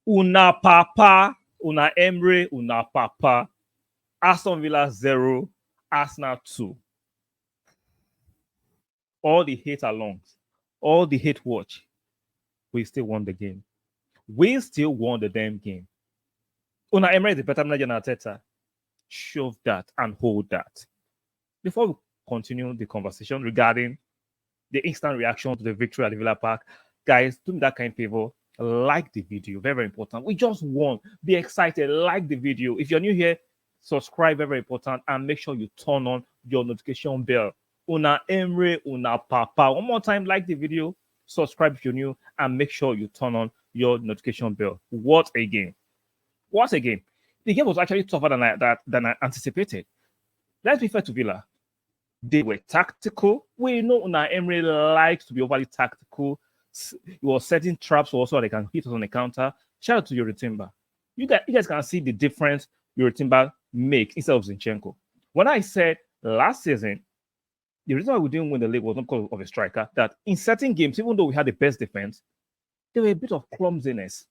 Una papa, una Emre, una papa. Aston Villa 0, Arsenal 2. All the hate alongs, all the hate watch, we still won the game. We still won the damn game. Una Emre is a better manager than Arteta. Shove that and hold that. Before we continue the conversation regarding the instant reaction to the victory at the Villa Park, guys, do me that kind of favor. Like the video, very, very important. We just won. Be excited. Like the video. If you're new here, subscribe, very, very important, and make sure you turn on your notification bell. Una Emre, una papa. One more time, like the video, subscribe if you're new, and make sure you turn on your notification bell. What a game! What a game! The game was actually tougher than I anticipated. Let's be fair to Villa. They were tactical. We know Unai Emery likes to be overly tactical. He was setting traps also so they can hit us on the counter. Shout out to Timber. You guys can see the difference Timber make instead of Zinchenko. When I said last season, the reason why we didn't win the league was not because of a striker, that in certain games, even though we had the best defense, there were a bit of clumsiness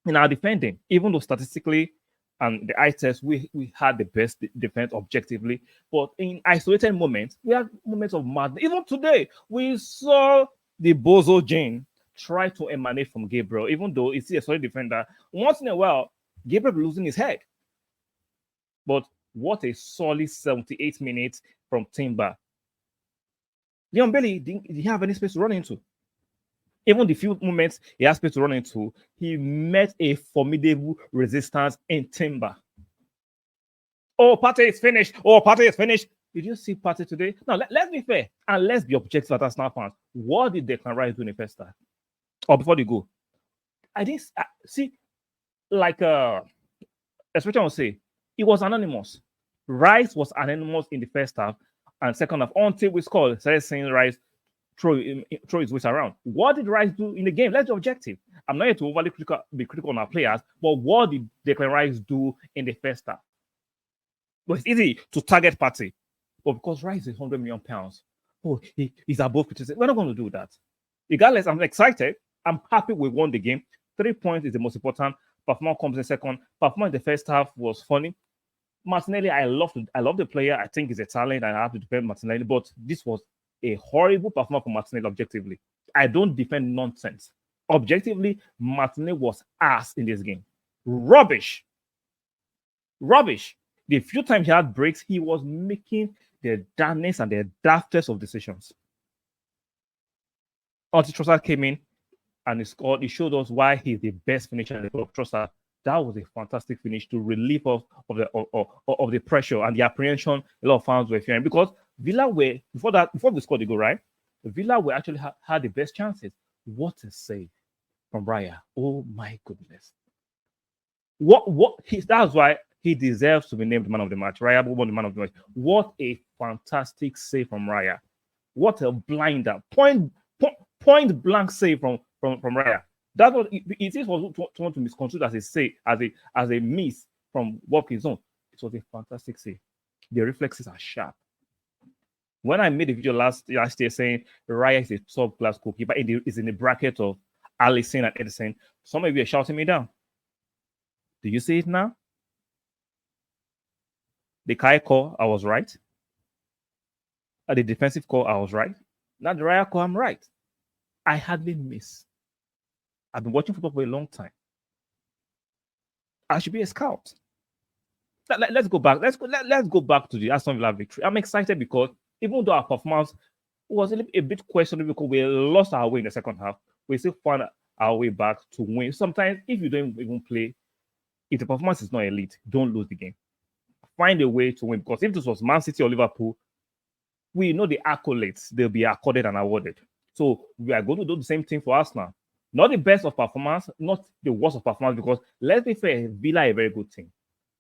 in our defending, even though statistically and the eye test, we had the best defense objectively. But in isolated moments, we had moments of madness. Even today, we saw the Bozo gene try to emanate from Gabriel, even though he's a solid defender. Once in a while, Gabriel losing his head. But what a solid 78 minutes from Timber. Leon Bailey didn't have any space to run into. Even the few moments he has space to run into, he met a formidable resistance in Timber. Oh, Partey is finished. Oh, Partey is finished. Did you see Partey today? Now, let's be fair and let's be objective at Arsenal fans. What did Declan Rice do in the first half? Or before they go? I didn't see, like, especially I would say, it was anonymous. Rice was anonymous in the first half and second half until we scored. Started saying Rice throw his weight around. What did Rice do in the game? Let's be objective. I'm not here to overly be critical on our players, but what did Declan Rice do in the first half? But it's easy to target Partey. But because Rice is £100 million, oh, he's above criticism. We're not going to do that. Regardless, I'm excited. I'm happy we won the game. 3 points is the most important. Performance comes in second. Performance in the first half was funny. Martinelli, I love the player. I think he's a talent, and I have to defend Martinelli. But this was a horrible performance from Martinelli objectively. I don't defend nonsense. Objectively, Martinelli was ass in this game. Rubbish. The few times he had breaks, he was making the darnest and the daftest of decisions. Until Trossard came in and he scored, he showed us why he's the best finisher in the club. Trossard, that was a fantastic finish to relieve of the pressure and the apprehension a lot of fans were fearing. Because Villa were, before we scored the goal, right? Villa were actually had the best chances. What a save from Raya. Oh my goodness. That's why he deserves to be named man of the match. Raya won the man of the match. What a fantastic save from Raya. What a blinder. Point blank save from Raya. That's what it is for someone to misconstrue as a save, as a miss from Watkins' zone. It was a fantastic save. The reflexes are sharp. When I made a video last year saying Raya is a top class goalkeeper, is in the bracket of Alisson and Edison, some of you are shouting me down. Do you see it now? The Kai call, I was right. At the defensive call, I was right. Now the Raya call, I'm right. I hardly miss. I've been watching football for a long time. I should be a scout. Let's go back. Let's go back to the Aston Villa victory. I'm excited because even though our performance was a bit questionable because we lost our way in the second half, we still found our way back to win. Sometimes, if you don't even play, if the performance is not elite, don't lose the game. Find a way to win. Because if this was Man City or Liverpool, we know the accolades, they'll be accorded and awarded. So we are going to do the same thing for Arsenal. Not the best of performance, not the worst of performance, because let's be fair, Villa are a very good team.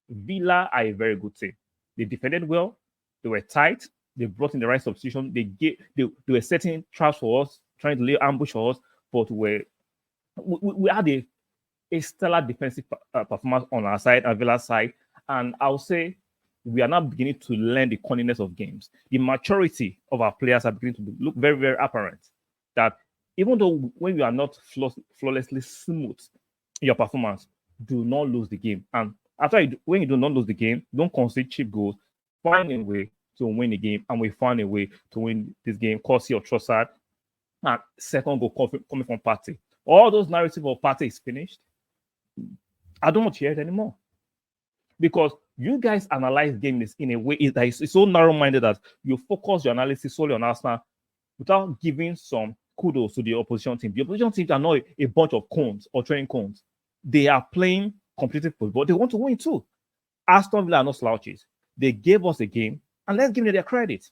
Villa are a very good team. They defended well, they were tight, they brought in the right substitution, they were setting traps for us, trying to lay ambush for us, but we had a stellar defensive performance on our side, and Villa's side, and I'll say we are now beginning to learn the cunningness of games. The maturity of our players are beginning to look very, very apparent. That even though when we are not flawlessly smooth, your performance. Do not lose the game. And when you do not lose the game, don't concede cheap goals. Find a way to win the game, and we found a way to win this game. Corsi or Trossard, and second goal coming from Partey. All those narrative of Partey is finished. I don't want to hear it anymore, because you guys analyze games in a way that is so narrow-minded that you focus your analysis solely on Arsenal without giving some kudos to the opposition team. The opposition teams are not a bunch of cones or training cones. They are playing competitive football. They want to win too. Aston Villa are not slouches. They gave us a game, and let's give them their credit.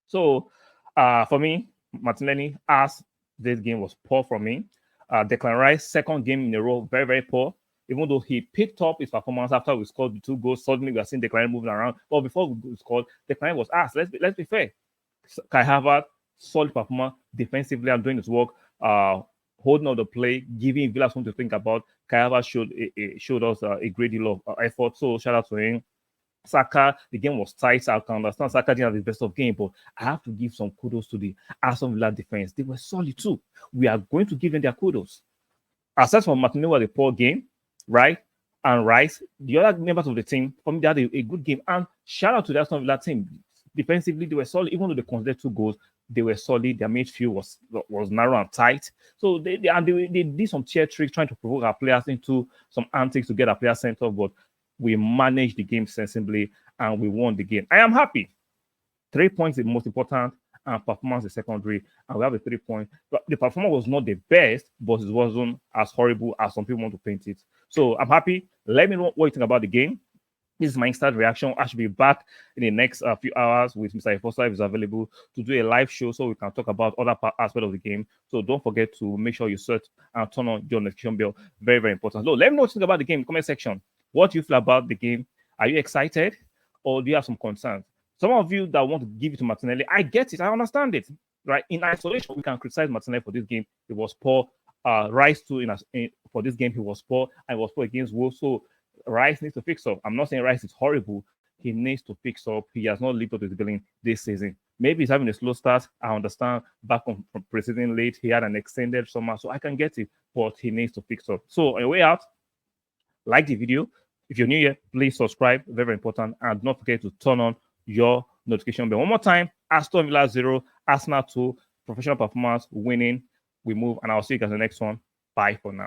So, for me, Martinelli, as this game was poor for me. Declan Rice, second game in a row, very, very poor. Even though he picked up his performance after we scored the 2 goals, suddenly we are seeing Declan moving around. But before we scored, Declan was asked. Let's be fair. Kai Havertz, solid performance defensively and doing his work, holding up the play, giving Villa something to think about. Kai Havertz showed us a great deal of effort. So shout out to him. Saka, the game was tight. I can understand Saka didn't have the best of game, but I have to give some kudos to the Aston Villa defense. They were solid too. We are going to give them their kudos. Aside from Martinelli was a poor game, right? And Rice, the other members of the team, for me, they had a good game. And shout out to the Aston Villa team. Defensively, they were solid. Even though they conceded 2 goals, they were solid. Their midfield was narrow and tight. So they did some tier tricks trying to provoke our players into some antics to get our players sent off, but we managed the game sensibly and we won the game. I am happy. 3 points is the most important, and performance is secondary. And we have a 3 point. But the performance was not the best, but it wasn't as horrible as some people want to paint it. So I'm happy. Let me know what you think about the game. This is my instant reaction. I should be back in the next few hours with Mr. Foster if he's available to do a live show so we can talk about other aspects of the game. So don't forget to make sure you search and turn on your notification bell. Very, very important. So let me know what you think about the game in the comment section. What do you feel about the game? Are you excited or do you have some concerns? Some of you that want to give it to Martinelli, I get it. I understand it. Right? In isolation, we can criticize Martinelli for this game. It was poor. Rice too, for this game, he was poor. And he was poor against Wolves. So Rice needs to fix up. I'm not saying Rice is horrible. He needs to fix up. He has not lived up to his billing this season. Maybe he's having a slow start. I understand. Back from preseason late, he had an extended summer, so I can get it. But he needs to fix up. So on your way out, like the video. If you're new here, please subscribe. Very, very important. And don't forget to turn on your notification bell. One more time. Aston Villa 0, Arsenal 2. Professional performance, winning. We move. And I'll see you guys in the next one. Bye for now.